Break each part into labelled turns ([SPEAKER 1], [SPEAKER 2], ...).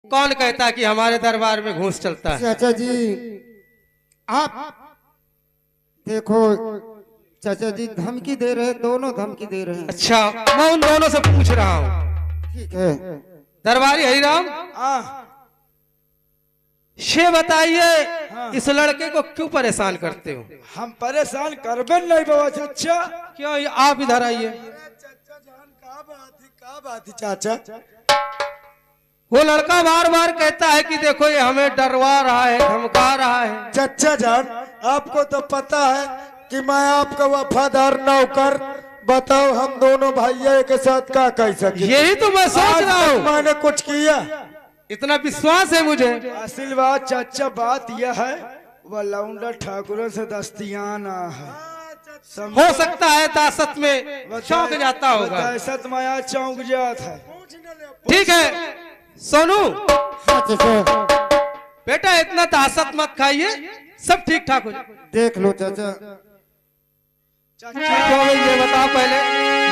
[SPEAKER 1] कौन कहता कि हमारे दरबार में घूस चलता है?
[SPEAKER 2] चाचा जी आप देखो, चाचा जी धमकी दे रहे हैं, दोनों धमकी दे रहे हैं।
[SPEAKER 1] अच्छा, मैं उन दोनों से पूछ रहा हूँ।
[SPEAKER 2] ठीक है
[SPEAKER 1] दरबारी हरिराम, ये बताइए इस लड़के को क्यों परेशान करते हो?
[SPEAKER 3] हम परेशान करबे नहीं बाबा चाचा।
[SPEAKER 1] क्यों? आप इधर आइए।
[SPEAKER 3] चाचा जान का बात है चाचा?
[SPEAKER 1] वो लड़का बार बार कहता है कि देखो ये हमें डरवा रहा है, धमका रहा है।
[SPEAKER 3] चाचा जान आपको तो पता है कि मैं आपका वफादार नौकर, बताओ हम दोनों भाइयों के साथ क्या कह सके?
[SPEAKER 1] यही तो मैं सोच रहा हूँ।
[SPEAKER 3] मैंने कुछ किया?
[SPEAKER 1] इतना विश्वास है मुझे।
[SPEAKER 3] असल बात चाचा बात यह है, वह लौंडा ठाकुरों से दस्तियाना है।
[SPEAKER 1] हो सकता है दासत में चौंक जाता होगा।
[SPEAKER 3] दासत में आज चौंक जाता है।
[SPEAKER 1] ठीक है सोनू,
[SPEAKER 2] हाँ चाचा,
[SPEAKER 1] बेटा इतना दासत मत खाइए, सब ठीक ठाक हो जाए।
[SPEAKER 2] देख लो चाचा।
[SPEAKER 1] क्यों ये बताओ पहले,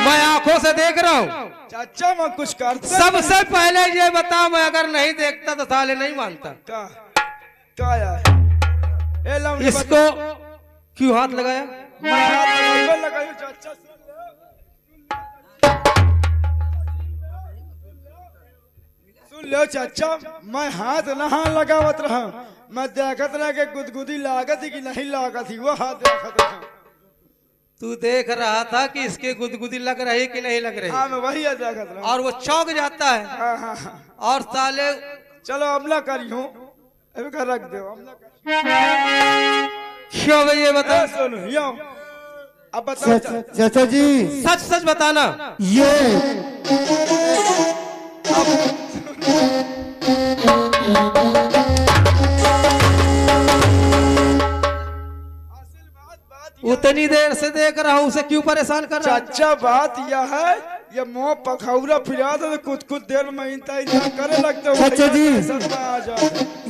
[SPEAKER 1] मैं आंखों से देख रहा हूँ।
[SPEAKER 3] चाचा मैं कुछ करता
[SPEAKER 1] सबसे पहले ये बताओ, मैं अगर नहीं देखता तो साले नहीं मानता।
[SPEAKER 3] क्या यार?
[SPEAKER 1] इसको क्यों हाथ लगाया?
[SPEAKER 3] मैं हाथ लगाऊं चाचा? सुन लो चाचा, मैं हाथ नहा लगावत रहा, मैं देखत रहा कि गुदगुदी लागत ही कि नहीं लागत ही, वो हाथ देखत रहा।
[SPEAKER 1] तू देख रहा था कि इसके गुदगुदी लग रही कि नहीं लग रही?
[SPEAKER 3] हाँ मैं वही देखत रहा।
[SPEAKER 1] और वो चौंक जाता है।
[SPEAKER 3] हाँ हाँ हाँ।
[SPEAKER 1] और साले
[SPEAKER 3] चलो हमला करियो, अभी कर रख दो हमला कर।
[SPEAKER 1] क्यों भाई ये बता?
[SPEAKER 3] सुनो यो, अब बताओ
[SPEAKER 2] चाचा जी
[SPEAKER 1] सच सच बताना।
[SPEAKER 2] ये
[SPEAKER 1] उतनी देर से देख रहा हूँ, उसे क्यों परेशान कर रहा है?
[SPEAKER 3] चाचा बात यह है, ये मुंह पखौरा फिरा दो कुछ देर में इंता करे लगते हो।
[SPEAKER 2] चाचा जी
[SPEAKER 3] आ जाओ।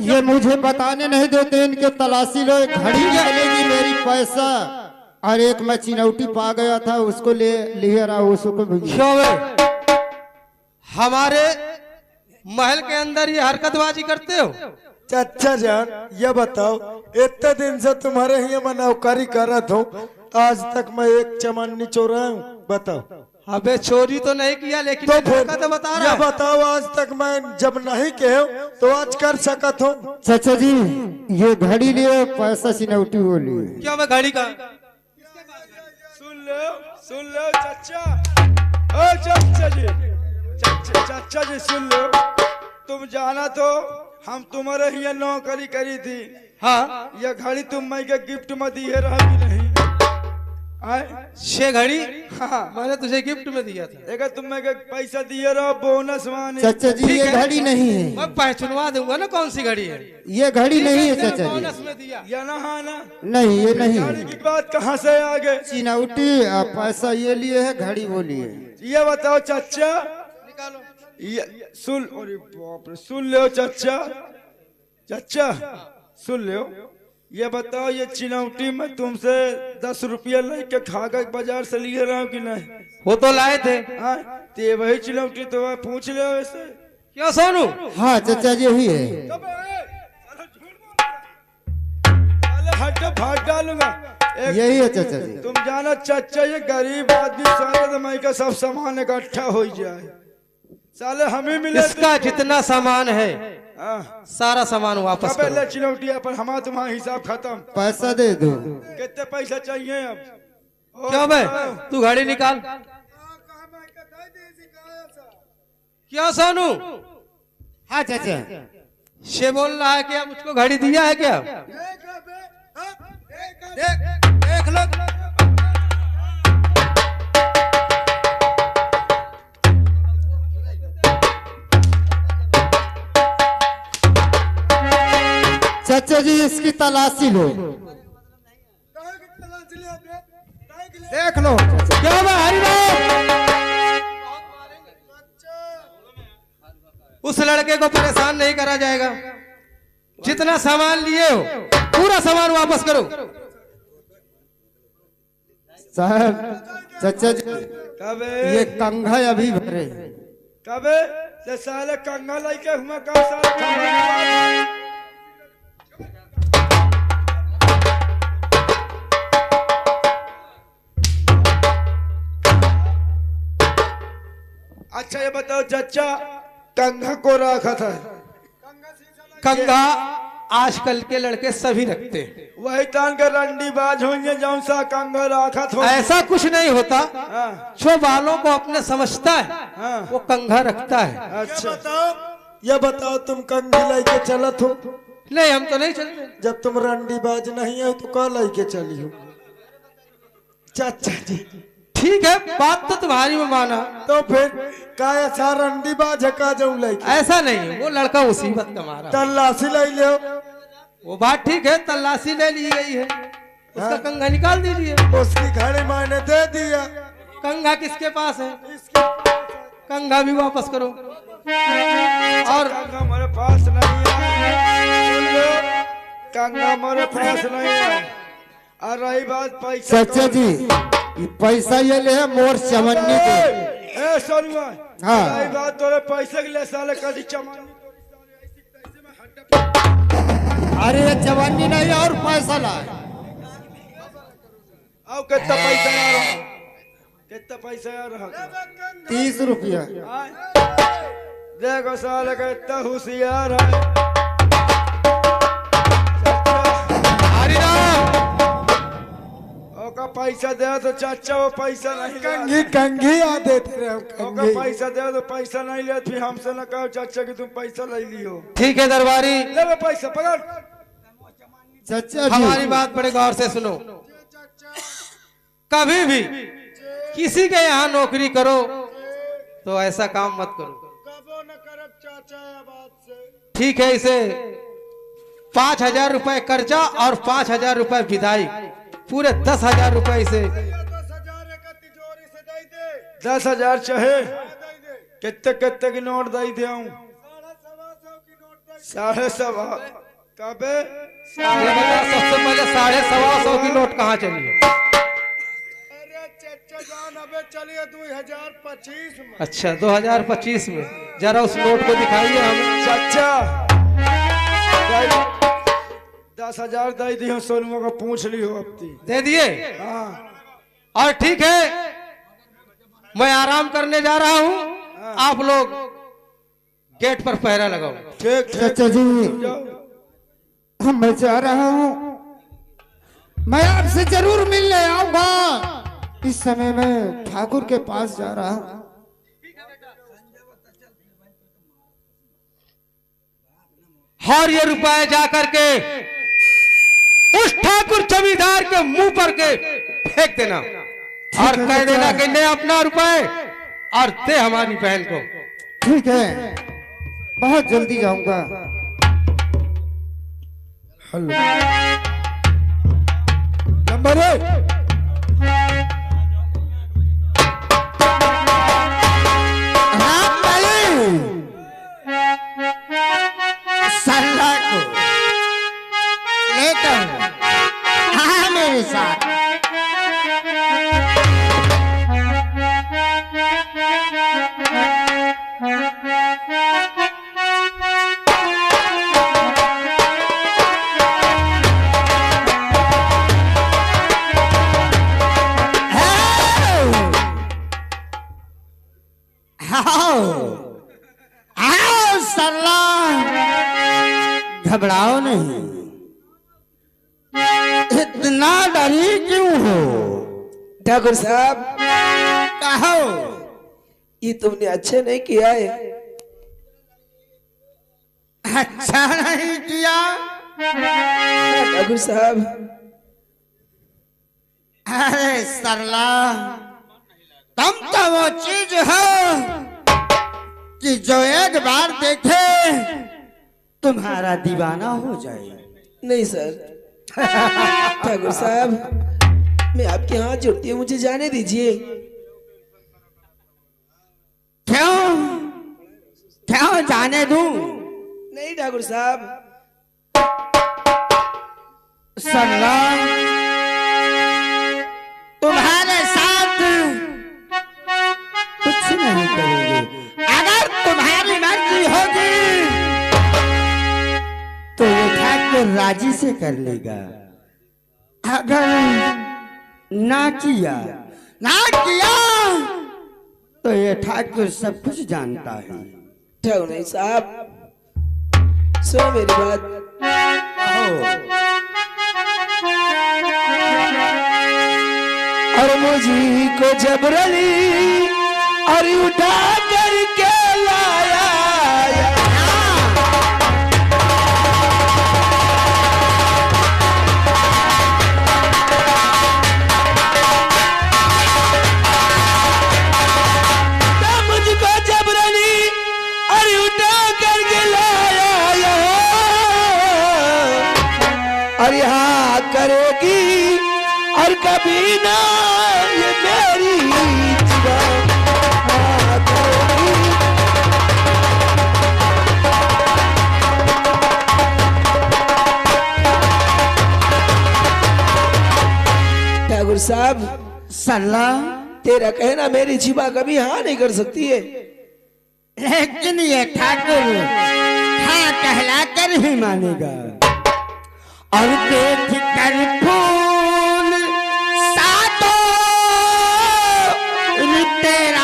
[SPEAKER 2] ये मुझे बताने नहीं देते, इनके तलाशी लो। एक घड़ी चलेगी मेरी पैसा, और एक मैं चिनौटी पा गया था उसको ले रहा हूँ उसको भी।
[SPEAKER 1] क्यों भाई हमारे महल के अंदर ये हरकतबाजी करते हो?
[SPEAKER 3] चाचा जान ये बताओ, इतने दिन से तुम्हारे ही मैं नौकरी करत हूँ, आज तक मैं एक चमन्नी चोरा हूँ? बताओ।
[SPEAKER 1] अबे चोरी तो नहीं किया, लेकिन
[SPEAKER 3] तो
[SPEAKER 1] ये
[SPEAKER 3] फिर
[SPEAKER 1] धोखा तो बता रहा
[SPEAKER 3] ये
[SPEAKER 1] है।
[SPEAKER 3] बताओ, आज तक मैं जब नहीं कहे तो आज कर सकत हूँ?
[SPEAKER 2] चाचा जी ये घड़ी लिए, पैसा चिनौटी वो लिए।
[SPEAKER 1] क्यों मैं घड़ी का?
[SPEAKER 3] सुन लो चाचा, ओ चाचा जी, चाचा जी सुन लो। तुम जाना तो हम तुम्हारे ही नौकरी करी थी।
[SPEAKER 1] हाँ,
[SPEAKER 3] यह घड़ी तुम मैं के गिफ्ट में दिए रहा कि नहीं?
[SPEAKER 1] ये घड़ी
[SPEAKER 3] हाँ
[SPEAKER 1] मैंने तुझे गिफ्ट में दिया था।
[SPEAKER 3] एक तुम मैं के पैसा दिए रहो बोनस माने।
[SPEAKER 2] चाचा जी
[SPEAKER 1] ठीक
[SPEAKER 2] ये
[SPEAKER 1] है।
[SPEAKER 2] घड़ी नहीं है,
[SPEAKER 1] मैं पहचानवा दूंगा ना कौन सी घड़ी है।
[SPEAKER 2] ये घड़ी नहीं है चाचा
[SPEAKER 1] बोनस
[SPEAKER 2] जी।
[SPEAKER 1] में दिया।
[SPEAKER 3] या ना हाँ ना,
[SPEAKER 2] नहीं ये नहीं
[SPEAKER 3] घड़ी
[SPEAKER 2] है।
[SPEAKER 3] की बात कहाँ से आ गए?
[SPEAKER 2] चिनौटी पैसा ये लिए है, घड़ी वो लिए।
[SPEAKER 3] ये बताओ चाचा,
[SPEAKER 1] निकालो।
[SPEAKER 3] ये सुन, अरे बाप रे, सुन लो चाचा, चाचा सुन लो। ये बताओ, ये चिनौटी में तुमसे 10 रुपया लेके खागा बाजार से लिए रहा हूँ कि नहीं?
[SPEAKER 1] वो तो लाए थे।
[SPEAKER 3] हाँ ते वही चिनौटी तो वह पूछ ले वैसे।
[SPEAKER 1] क्यों सोनू?
[SPEAKER 2] हाँ चाचा जी यही है।
[SPEAKER 3] हट फाट डालूंगा।
[SPEAKER 2] यही है चाचा जी।
[SPEAKER 3] तुम जाना चाचा, ये गरीब आदमी साले दमाई का सब सामान इकट्ठा हो जाए, साले हमें मिले।
[SPEAKER 1] इसका जितना सामान है
[SPEAKER 3] हाँ।
[SPEAKER 1] सारा सामान वापस करो।
[SPEAKER 3] पहले चिनौटिया पर हमारा तुम्हारा हिसाब खत्म।
[SPEAKER 2] पैसा दे दो।
[SPEAKER 3] कितने पैसा चाहिए अब?
[SPEAKER 1] क्यों बे तू घड़ी निकाल। क्यों सोनू?
[SPEAKER 2] हाँ चाचा
[SPEAKER 1] ये बोल रहा है क्या मुझको घड़ी दिया है क्या? देख लो।
[SPEAKER 2] चाचा जी इसकी तलाशी लो, देख लो।
[SPEAKER 1] क्यों बे हरिराम? उस लड़के को परेशान नहीं करा जाएगा। जितना सामान लिए हो पूरा सामान वापस करो।
[SPEAKER 2] साहब चाचा जी
[SPEAKER 3] कब
[SPEAKER 2] ये कंघा अभी भरे।
[SPEAKER 3] कब ले साले कंगा लेके हुआ का साले खंभा। अच्छा ये बताओ चचा, कंघा को रखा था?
[SPEAKER 1] कंघा आजकल के लड़के सभी रखते हैं।
[SPEAKER 3] वही तान के रंडी बाज होंगे जौन सा कंघा रखा था।
[SPEAKER 1] ऐसा कुछ नहीं होता।
[SPEAKER 3] हाँ।
[SPEAKER 1] जो बालों को अपने समझता है
[SPEAKER 3] हाँ।
[SPEAKER 1] वो कंघा रखता है।
[SPEAKER 3] अच्छा
[SPEAKER 4] ये बताओ तुम कंघी लेके चलत हो?
[SPEAKER 1] नहीं, हम तो नहीं चलते।
[SPEAKER 4] जब तुम रंडी बाज नहीं है तो का लेके चली हो? चाचा जी
[SPEAKER 1] ठीक है, बात तो तुम्हारी में माना।
[SPEAKER 4] तो फिर का ऐसा रंडी बाज है का जाऊं लेके?
[SPEAKER 1] ऐसा नहीं, वो लड़का मुसीबत का मारा।
[SPEAKER 4] तलाशी ले लियो।
[SPEAKER 1] वो बात ठीक है, तलाशी ले ली गई है, उसका कंघा निकाल दीजिए।
[SPEAKER 4] उसकी घड़ी मैंने दे दिया।
[SPEAKER 1] कंघा किसके पास है?
[SPEAKER 4] इसके
[SPEAKER 1] कंघा भी वापस करो। और
[SPEAKER 3] कंघा हमारे पास नहीं है। सुन लो, कंघा हमारे पास नहीं है। और रही बात पैसा,
[SPEAKER 2] चाचा जी ये पैसा ये ले मोर चमन्नी के।
[SPEAKER 3] ए सोनुआ,
[SPEAKER 2] हाँ।
[SPEAKER 3] रही बात तोरे पैसे के लिए साले कदी चमानी।
[SPEAKER 2] अरे ये चवन्नी नहीं और पैसा ला।
[SPEAKER 3] आओ कितना पैसा आ रहा? कितना पैसा आ रहा?
[SPEAKER 2] 30 रुपया।
[SPEAKER 3] देखो साले का इतना होशियार है। ओका पैसा दे तो चाचा वो पैसा नहीं
[SPEAKER 4] कंघी कंघी आ देते रहे
[SPEAKER 3] ओका
[SPEAKER 4] कंघी।
[SPEAKER 3] पैसा दे तो पैसा नहीं ले, फिर हमसे न कहो चाचा कि तुम पैसा ले लियो।
[SPEAKER 1] ठीक है दरबारी,
[SPEAKER 3] ले वो पैसा पकड़।
[SPEAKER 2] चाचा जी
[SPEAKER 1] हमारी बात बड़े गौर से सुनो। कभी भी किसी के यहाँ नौकरी करो तो ऐसा काम मत करो। ठीक है, इसे 5,000 रुपए कर्जा और 5,000 रुपए विदाई, पूरे 10,000 रुपए इसे।
[SPEAKER 3] 10,000 चाहे कितने कितने की नोट दे दे? 1.25 कबे?
[SPEAKER 1] ये बता, सबसे पहले 125 की नोट कहाँ चली है?
[SPEAKER 4] अरे चाचा जान अबे चलिए 2025 में।
[SPEAKER 1] अच्छा, 2025 में। जरा उस नोट को दिखाइए हमें।
[SPEAKER 3] चाचा 10,000 दे दी हो, सोनुआ को पूछ ली हो अपनी।
[SPEAKER 1] दे दिए?
[SPEAKER 3] हाँ।
[SPEAKER 1] और ठीक है, मैं आराम करने जा रहा हूँ, आप लोग गेट पर पहरा लगाओ।
[SPEAKER 3] ठीक ठीक
[SPEAKER 2] चाचा जी
[SPEAKER 3] जाओ।
[SPEAKER 2] मैं जा रहा हूँ, मैं आपसे जरूर मिलने आऊंगा। इस समय मैं ठाकुर के पास जा रहा हूँ।
[SPEAKER 1] और ये रुपए जा करके उस ठाकुर जमींदार के मुंह पर के फेंक देना और कह देना कि ले अपना रुपए और दे हमारी बहन को।
[SPEAKER 2] ठीक है, बहुत जल्दी जाऊंगा।
[SPEAKER 4] हेलो नंबर 1
[SPEAKER 2] सल्ला को लेकर हाँ मेरे साथ। आओ सरला, घबराओ नहीं। इतना डरी क्यों हो?
[SPEAKER 5] ठाकुर साहब,
[SPEAKER 2] कहो।
[SPEAKER 5] ये तुमने अच्छा नहीं किया है।
[SPEAKER 2] अच्छा नहीं किया?
[SPEAKER 5] ठाकुर साहब,
[SPEAKER 2] अरे सरला, तुम तो वो चीज हो कि जो एक बार देखे तुम्हारा दीवाना हो जाए।
[SPEAKER 5] नहीं सर। ठाकुर साहब, मैं आपके हाथ जोड़ती हूँ, मुझे जाने दीजिए।
[SPEAKER 2] क्यों क्यों जाने दूं?
[SPEAKER 5] नहीं ठाकुर साहब,
[SPEAKER 2] सरला, तुम्हारे साथ कुछ नहीं करेंगे। अगर तुम्हारी राजी से कर लेगा। अगर ना किया तो ये ठाकुर सब कुछ जानता है।
[SPEAKER 5] ठाकुर नहीं साहब, सुनो मेरी बात। और मुझी को जबरनी और उठा करके लाया, मुझको जबरनी और उठा करके लाया, और यहाँ करेगी और कभी ना ये मेरी जुबान करेगी। ठाकुर साहब,
[SPEAKER 2] सलाह
[SPEAKER 5] तेरा कहना मेरी जीवा कभी हाँ नहीं कर सकती है।
[SPEAKER 2] लेकिन ये ठाकुर हाँ कहला कर ही मानेगा। और देख कर फूल सातों तेरा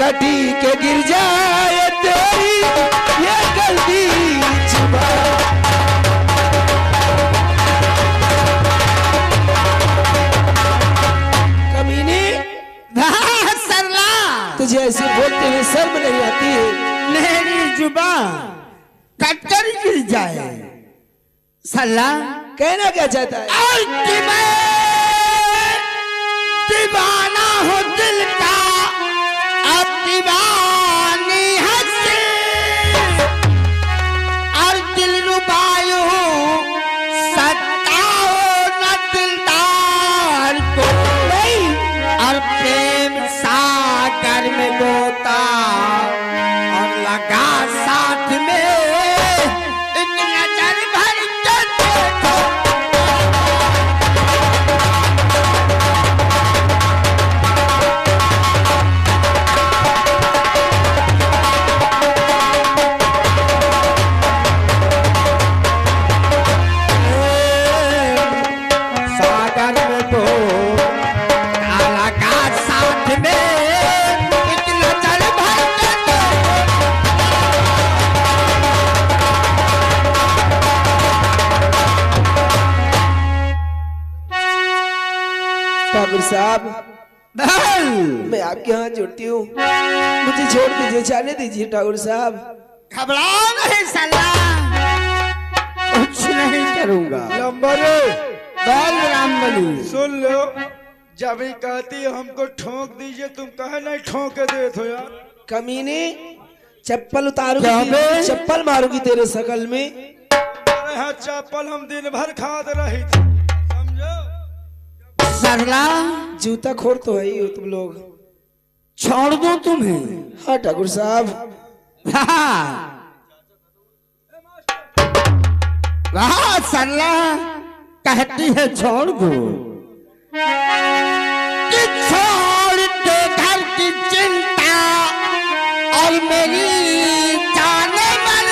[SPEAKER 5] कटी के गिर जाए तेरी ये गलती जुबान। कमीनी
[SPEAKER 2] सरला,
[SPEAKER 5] तुझे ऐसे बोलते हुए शर्म नहीं आती है?
[SPEAKER 2] मेरी जुबान कटकर गिर जाए। सल्ला
[SPEAKER 5] कहना क्या चाहता है?
[SPEAKER 2] दीवाना हो दिल का, अब दीवानी हंसी, और दिल रुबायो सताओ न दिलदार को, और प्रेम सागर में गोता और लगा साथ में, एक नजर भर के देखो।
[SPEAKER 5] ठाकुर साहब, मैं आपके हाथ जोड़ती हूँ, मुझे छोड़ दीजिए, जाने दीजिए ठाकुर साहब।
[SPEAKER 2] घबराओ नहीं साला, कुछ नहीं करूंगा।
[SPEAKER 3] लंबरे
[SPEAKER 2] रामबली
[SPEAKER 3] सुन लो, जब ही कहती है हमको ठोक दीजिए, तुम कहे नहीं ठोके देते हो यार।
[SPEAKER 5] कमीने, चप्पल उतारूंगी, चप्पल मारूंगी तेरे शकल में।
[SPEAKER 3] अरे हाँ, चप्पल हम दिन भर खाते रही थी, समझो।
[SPEAKER 2] सरला,
[SPEAKER 5] जूता खोर तो है ही हो तुम लोग।
[SPEAKER 2] छोड़ दो तुम्हें?
[SPEAKER 5] हाँ ठाकुर साहब।
[SPEAKER 2] वाह सरला, कहती है छोड़ दो कि छोड़ दे घर की चिंता और मेरी जाने मन,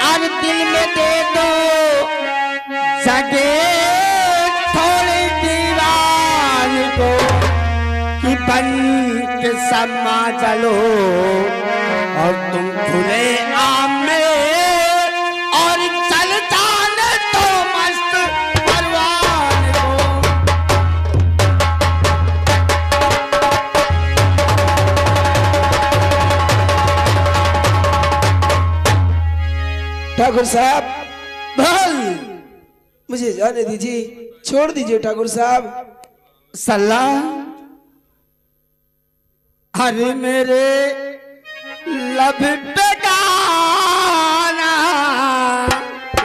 [SPEAKER 2] और दिल में दे दो जगे थोड़ी दीवार को, कि बन के समा चलो और तुम खुले आम में
[SPEAKER 5] ठाकुर साहब बोल, मुझे जाने दीजिए, छोड़ दीजिए ठाकुर साहब।
[SPEAKER 2] सलाह, अरे मेरे लब पे गाना।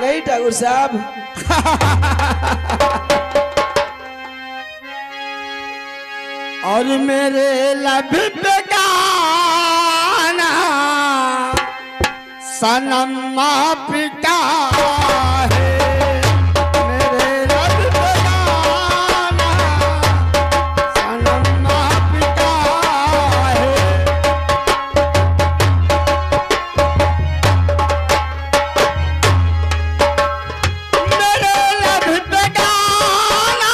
[SPEAKER 5] नहीं ठाकुर साहब,
[SPEAKER 2] और मेरे लब पे गाना सनम पिता है। मेरे लब पे गाना सनम पिता है। मेरे लब पे गाना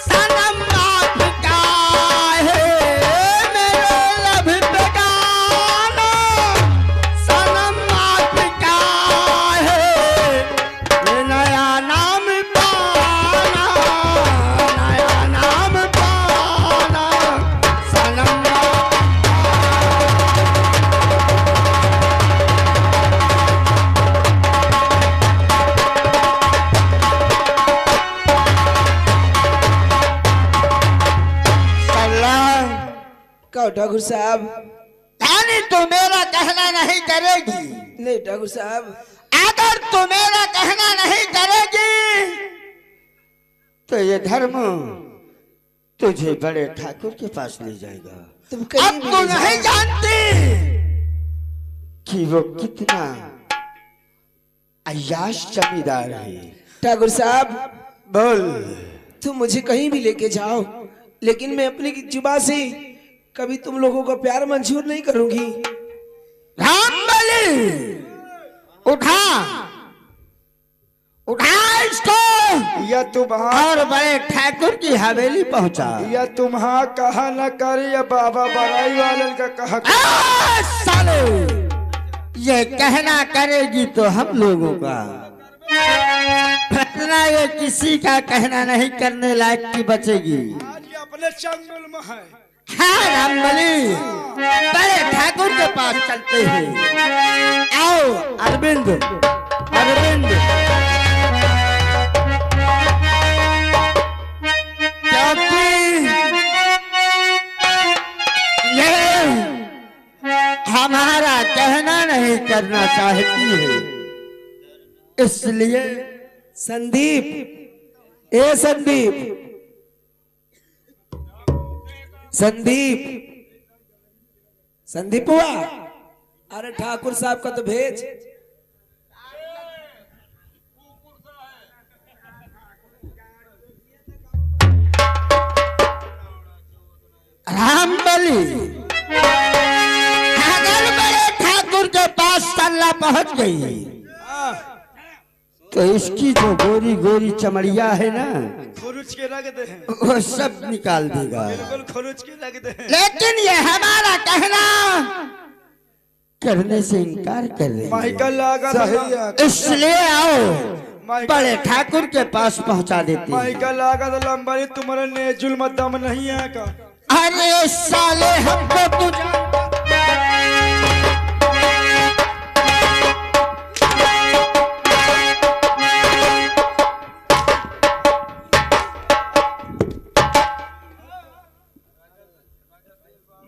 [SPEAKER 2] सनम पिता है। मेरे लब पे गाना सनम पिता है। ये नया नाम पाना, नया नाम पाना सनम।
[SPEAKER 5] कहो ठाकुर साहब।
[SPEAKER 2] यानी तू मेरा कहना नहीं करेगी?
[SPEAKER 5] नहीं ठाकुर साहब,
[SPEAKER 2] अगर तू मेरा कहना नहीं करेगी तो ये धर्म तुझे बड़े ठाकुर के पास ले जाएगा।
[SPEAKER 5] तुम
[SPEAKER 2] अब
[SPEAKER 5] कहीं भी
[SPEAKER 2] तू
[SPEAKER 5] नहीं
[SPEAKER 2] नहीं
[SPEAKER 5] जाओ।
[SPEAKER 2] जानती कि वो कितना अय्याश जमींदार है।
[SPEAKER 5] ठाकुर साहब
[SPEAKER 2] बोल।
[SPEAKER 5] तुम मुझे कहीं भी लेके जाओ, लेकिन मैं अपनी जुबान से कभी तुम लोगों को प्यार मंजूर नहीं करूंगी।
[SPEAKER 2] रामबली, उठा उठा इसको
[SPEAKER 3] या तुम्हारा
[SPEAKER 2] और बड़े ठाकुर की हवेली पहुंचा।
[SPEAKER 3] या तुम्हारा कहा न करे, या बाबा बड़ाई वालन का कहा।
[SPEAKER 2] साले, ये कहना करेगी तो हम लोगों का फटना, ये किसी का कहना नहीं करने लायक की बचेगी।
[SPEAKER 3] आज ये अपने चंगुल में है।
[SPEAKER 2] हाँ रामबली, बड़े ठाकुर के पास चलते हैं। आओ अरविंद, अरविंद। क्योंकि ये हमारा कहना नहीं करना चाहती है, इसलिए।
[SPEAKER 5] संदीप, ए संदीप, संदीप, संदीप हुआ। अरे ठाकुर साहब का तो भेज।
[SPEAKER 2] रामबली, अगर बड़े ठाकुर के पास सल्ला पहुंच गई तो इसकी जो गोरी गोरी चमड़िया है ना,
[SPEAKER 3] खुरुच के रख दे,
[SPEAKER 2] वो सब निकाल देगा।
[SPEAKER 3] बिल्कुल खुरुच के रख दे।
[SPEAKER 2] लेकिन ये हमारा कहना करने से इनकार कर रही है।
[SPEAKER 3] माइकल लागा
[SPEAKER 4] सही है।
[SPEAKER 2] इसलिए आओ बड़े ठाकुर के पास पहुंचा देते हैं।
[SPEAKER 3] माइकल लागा तो लंबाई तुम्हारे नेजुल में दम नहीं है का।
[SPEAKER 2] अरे साले, हमको तू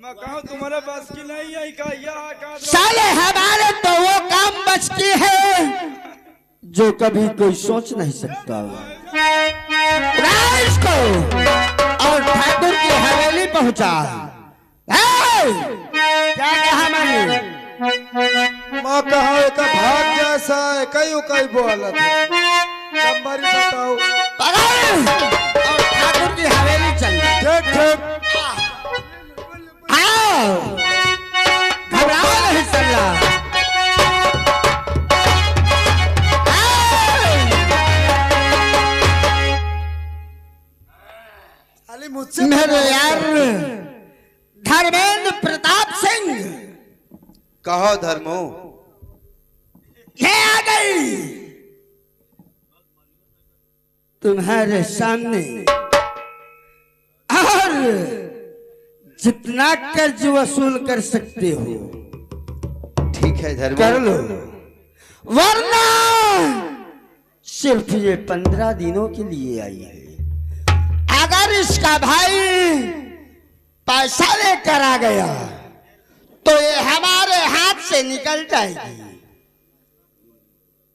[SPEAKER 3] मैं कहूँ तुम्हारे पास की नहीं है का।
[SPEAKER 2] साले, हमारे तो वो काम बचती है जो कभी कोई सोच नहीं सकता। राज को और ठाकुर की हवेली पहुंचा। क्या कहा मैंने?
[SPEAKER 4] माँ कहा एक भाग जैसा है, कई कई बोलत है। नंबर ही बताओ।
[SPEAKER 2] और ठाकुर की हवेली चल।
[SPEAKER 4] ठीक ठीक।
[SPEAKER 2] आओ, घबराओ नहीं सल्ला।
[SPEAKER 4] खाली मुझसे
[SPEAKER 2] मेरे यार धर्मेंद्र प्रताप सिंह,
[SPEAKER 6] कहो धर्मो।
[SPEAKER 2] ये आ गई तुम्हारे सामने, और जितना कर्ज वसूल कर सकते हो
[SPEAKER 6] ठीक है धर्मो,
[SPEAKER 2] कर लो।
[SPEAKER 7] वरना सिर्फ ये 15 दिनों के लिए आई है। अगर इसका भाई पैसा लेकर आ गया तो ये हमारे हाथ से निकल जाएगी,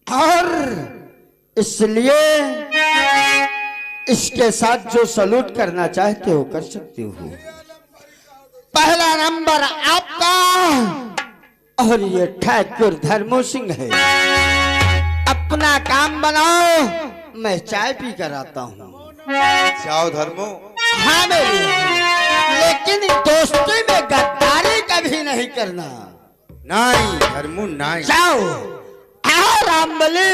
[SPEAKER 7] और इसलिए इसके साथ जो सलूट करना चाहते हो कर सकते हो। पहला नंबर आपका, और ये ठाकुर धर्मो सिंह है। अपना काम बनाओ, मैं चाय पी कर आता हूँ।
[SPEAKER 6] जाओ धर्मो।
[SPEAKER 7] हाँ मेरी, लेकिन दोस्ती में गद्दारी कभी नहीं करना।
[SPEAKER 6] नहीं धर्मो नहीं।
[SPEAKER 7] जाओ, आओ रामबली,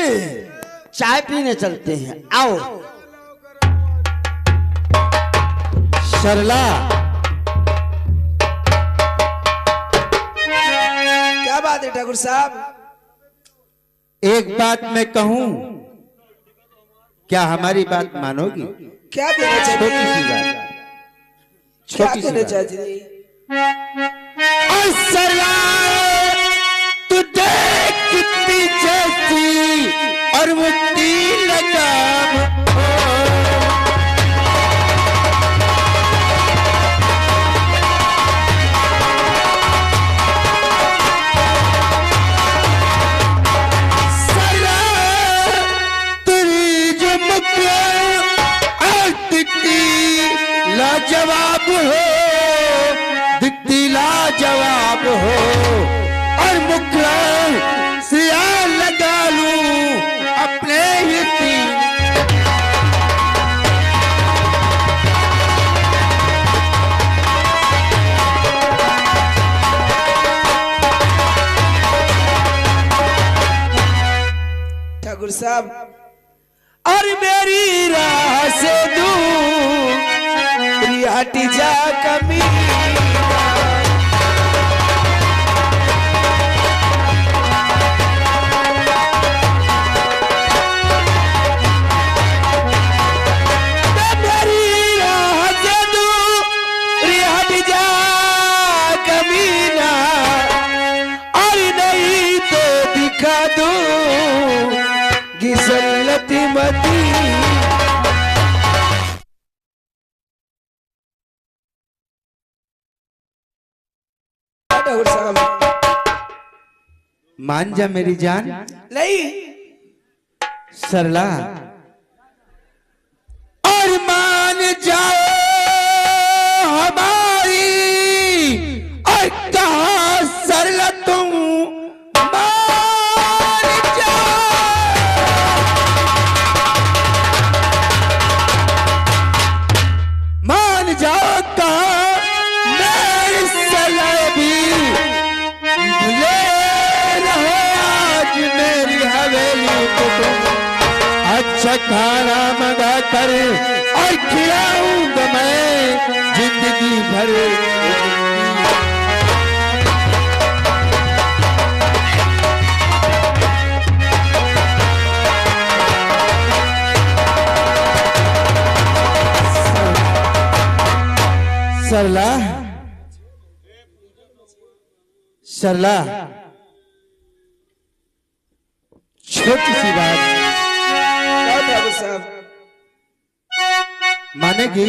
[SPEAKER 7] चाय पीने चलते हैं, आओ।
[SPEAKER 2] सरला,
[SPEAKER 5] क्या बात है ठाकुर साहब?
[SPEAKER 2] एक बात मैं कहूं, क्या हमारी बात मानोगी?
[SPEAKER 5] क्या कहना चाहती
[SPEAKER 2] छोटी सी
[SPEAKER 5] हैं?
[SPEAKER 2] बात,
[SPEAKER 5] क्या
[SPEAKER 2] छोटी सी
[SPEAKER 5] कहना
[SPEAKER 2] बात।
[SPEAKER 5] चाहती हैं?
[SPEAKER 2] तू देख कितनी जैसी और मुक्ति लगाम लाजवाब हो, दिखती लाजवाब हो, और मुखड़ा सिया लगा लूं अपने ही तीन।
[SPEAKER 5] ठाकुर साहब, और मेरी राह से दूर हटी जा कभी, मेरी राह से दूर हटी जा कमीना, और नहीं तो दिखा दूं गिसलती मती।
[SPEAKER 2] मान जा मेरी जान।
[SPEAKER 5] नहीं,
[SPEAKER 2] सरला, और मान जाओ हमारी, और कहा सरला तुम मान जाओ। मान जाओ कहा मेरी सरला भी भूले रहो आज मेरी हवेली को तुम। अच्छा खाना मंगा कर और खिलाऊंगा मैं जिंदगी भर। सरला, सरला, छोटी सी बात
[SPEAKER 5] ठाकुर साहब
[SPEAKER 2] मानेगी?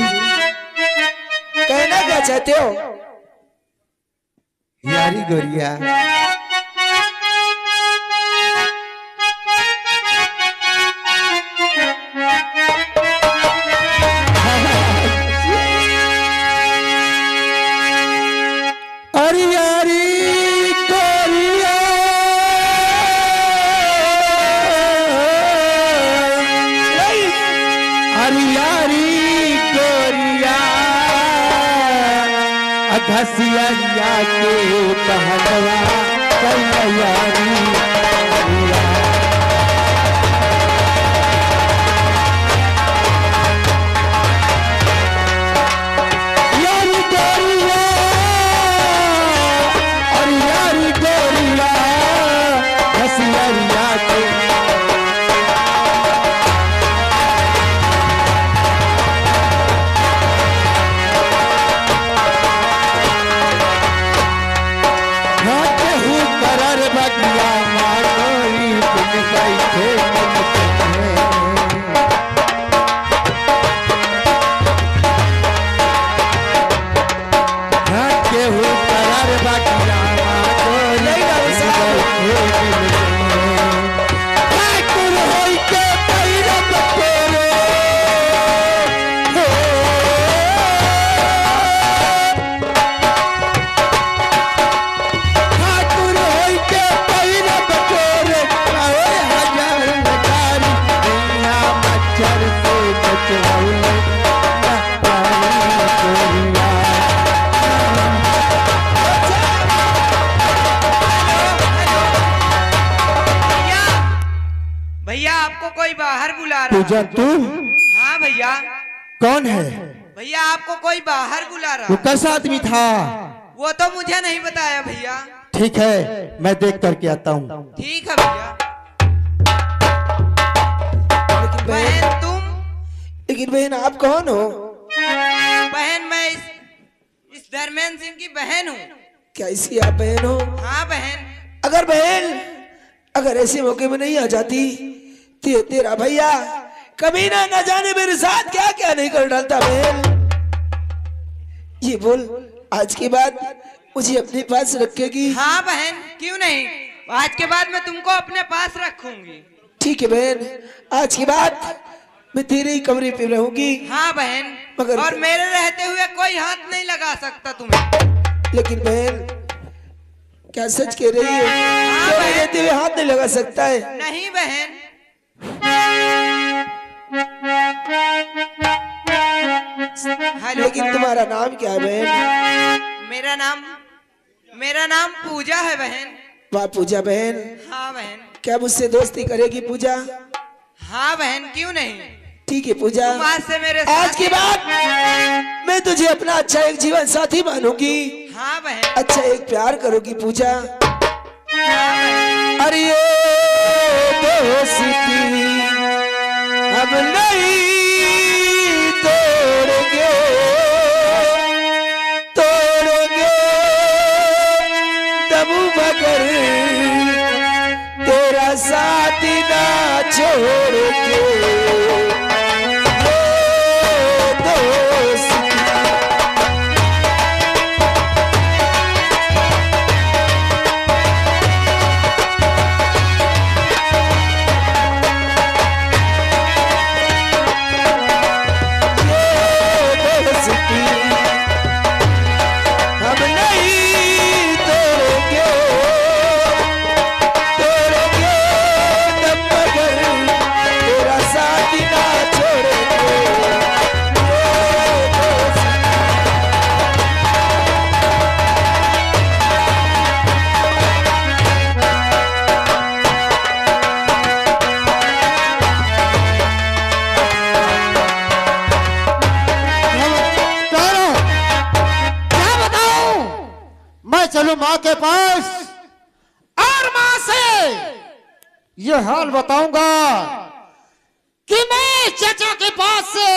[SPEAKER 5] कहना क्या चाहते हो?
[SPEAKER 2] यारी गोरिया, अरे यारी गोरिया, अरे यारी गोरिया, घसिया के कहलवा कल्याणी। यारी गोरिया, और यारी गोरिया, घसिया के करत
[SPEAKER 7] करार बगिया मानोरी तुम बैठे मन चले। हाँ केहू करार बगिया मानोरी तुम बैठे मन चले। ठाकुर होई के पैरब तोरे ठाकुर होई के पैरब तोरे अरे हजार नगारी दुनिया मच्छर से बचवले कोरिया।
[SPEAKER 8] भैया आपको कोई बाहर बुला रहा
[SPEAKER 7] पूजा तू
[SPEAKER 8] है। हाँ भैया,
[SPEAKER 7] कौन है?
[SPEAKER 8] भैया आपको कोई बाहर बुला रहा
[SPEAKER 7] वो
[SPEAKER 8] है।
[SPEAKER 7] कैसा आदमी था?
[SPEAKER 8] वो तो मुझे नहीं बताया भैया।
[SPEAKER 7] ठीक है मैं देख करके आता हूँ।
[SPEAKER 8] ठीक है भैया।
[SPEAKER 5] लेकिन
[SPEAKER 8] बहन तुम?
[SPEAKER 5] लेकिन बहन आप कौन हो?
[SPEAKER 8] बहन मैं इस धर्मेंद्र सिंह की बहन हूँ।
[SPEAKER 5] क्या इसकी आप बहन हो?
[SPEAKER 8] हाँ बहन।
[SPEAKER 5] अगर बहन अगर ऐसे मौके में नहीं आ जाती तो तेरा भैया कभी ना जाने मेरे साथ क्या क्या नहीं कर डालता। बहन ये बोल, आज के बाद मुझे अपने पास रखेगी?
[SPEAKER 8] हाँ बहन, क्यों नहीं, आज के बाद मैं तुमको अपने पास रखूंगी।
[SPEAKER 5] ठीक है बहन, आज के बाद मैं तेरे ही कमरे पे रहूंगी।
[SPEAKER 8] हाँ बहन,
[SPEAKER 5] मगर
[SPEAKER 8] और मेरे रहते हुए कोई हाथ नहीं लगा सकता तुम्हें।
[SPEAKER 5] लेकिन बहन क्या सच कह रही है?
[SPEAKER 8] हाँ
[SPEAKER 5] मेरे रहते हुए हाथ नहीं लगा सकता है?
[SPEAKER 8] नहीं बहन। हेलो,
[SPEAKER 5] लेकिन तुम्हारा नाम क्या है बहन?
[SPEAKER 8] मेरा नाम पूजा है बहन।
[SPEAKER 5] वाह पूजा बहन,
[SPEAKER 8] हाँ बहन।
[SPEAKER 5] क्या मुझसे दोस्ती करेगी पूजा?
[SPEAKER 8] हाँ बहन, क्यों नहीं।
[SPEAKER 5] ठीक है पूजा,
[SPEAKER 8] तुम आज से मेरे
[SPEAKER 5] आज
[SPEAKER 8] साथ
[SPEAKER 5] के
[SPEAKER 8] ही
[SPEAKER 5] बाद मैं तुझे अपना अच्छा एक जीवन साथी मानूंगी।
[SPEAKER 8] हाँ बहन।
[SPEAKER 5] अच्छा एक प्यार करोगी पूजा?
[SPEAKER 8] हाँ बहन।
[SPEAKER 5] अरे ये दोस्ती अब नहीं तोड़ेंगे, तोड़ेंगे तब मगर तेरा साथ ना छोड़ेंगे।
[SPEAKER 2] चलूं माँ के पास और माँ से ये हाल बताऊंगा कि मैं चाचा के पास से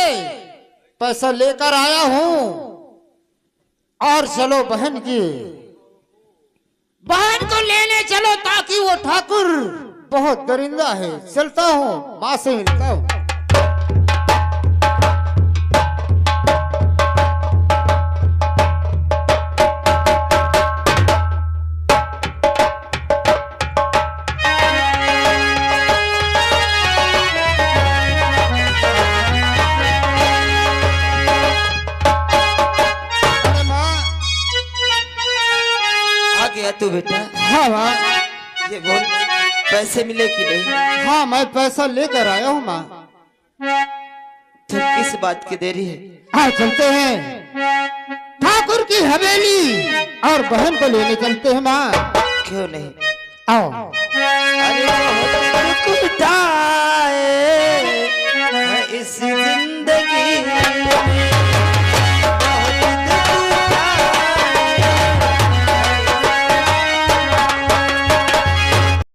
[SPEAKER 2] पैसा लेकर आया हूं और चलो बहन को लेने चलो ताकि वो ठाकुर बहुत दरिंदा है। चलता हूं, माँ से मिलता हूं।
[SPEAKER 5] तू बेटा?
[SPEAKER 2] हाँ माँ।
[SPEAKER 5] ये बोल, पैसे मिले कि नहीं?
[SPEAKER 2] हाँ मैं पैसा लेकर आया हूँ माँ।
[SPEAKER 5] तुम किस बात की देरी है?
[SPEAKER 2] हाँ चलते हैं ठाकुर की हवेली और बहन को लेने चलते हैं माँ।
[SPEAKER 5] क्यों नहीं?
[SPEAKER 2] आओ।
[SPEAKER 5] अरे